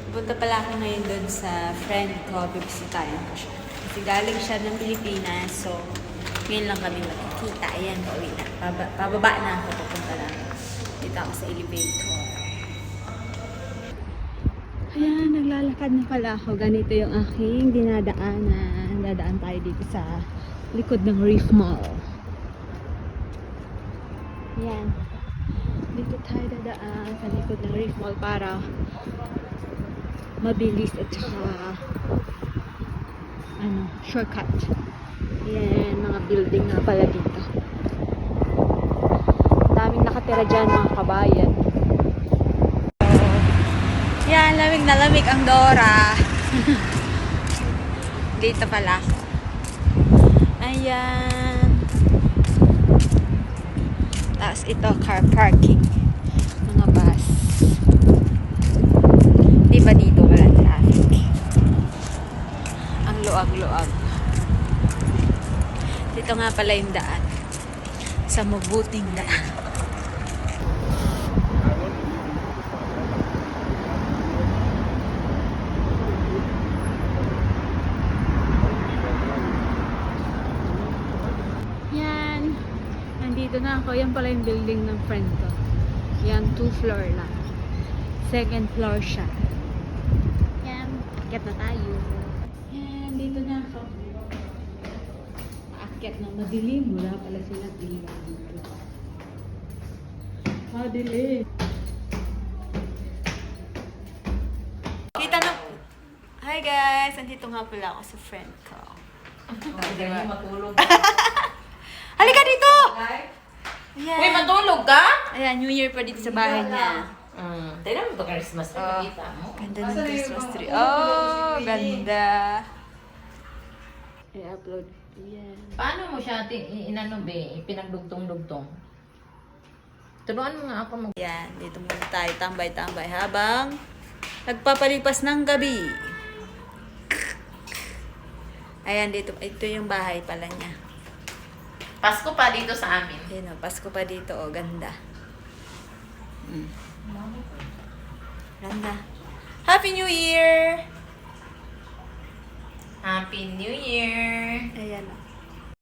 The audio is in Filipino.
Punta pala ako ngayon doon sa friend ko, bibisitahin ko siya. Kasi galing siya ng Pilipinas, so ngayon lang kami magkikita. Ayan, pauwi na. Pababa na ako, pupunta na. Dito ako sa elevator. Ayan, naglalakad na pala ako. Ganito yung aking dinadaanan. Dadaan tayo dito sa likod ng Reef Mall. Ayan. Dito tayo dadaan sa likod ng Reef Mall para mabilis at saka shortcut. Ayan, mga building na pala dito. Daming nakatira dyan mga kabayan. Yan, lamig na lamig ang Dora. Dito pala ako. Ayan. Tapos ito, car parking. Mga bus. Di ba dito wala traffic? Ang luag-luag. Dito nga pala yung daan. Sa mabuting daan. Nandito na ako. Yan pala yung building ng friend ko. Yan, 2 floor lang. 2nd floor siya. Yan, akyat na tayo. Yan, dito na ako. Akyat ng madilim. Wala pala silang ilaw dito. Madilim. Kita na. Hi guys! Nandito nga pala ako sa friend ko. Diba? Matulog. Halika dito! Ayan. Uy, matulog ka? Ayan, New Year pa dito sa bahay niya. Tignan mo ito Christmas tree. Nakita mo? Ganda ng Christmas tree. Oh, ganda. I-upload. Yan. Paano mo siya pinagdugtong-dugtong? Turuan mo nga ako mag... Yan, dito muna tayo tambay-tambay habang nagpapalipas ng gabi. Ayan, dito. Ito yung bahay pala niya. Pasko pa dito sa amin. Ayan o, Pasko pa dito o, ganda. Ganda. Happy New Year! Happy New Year! Ayan o.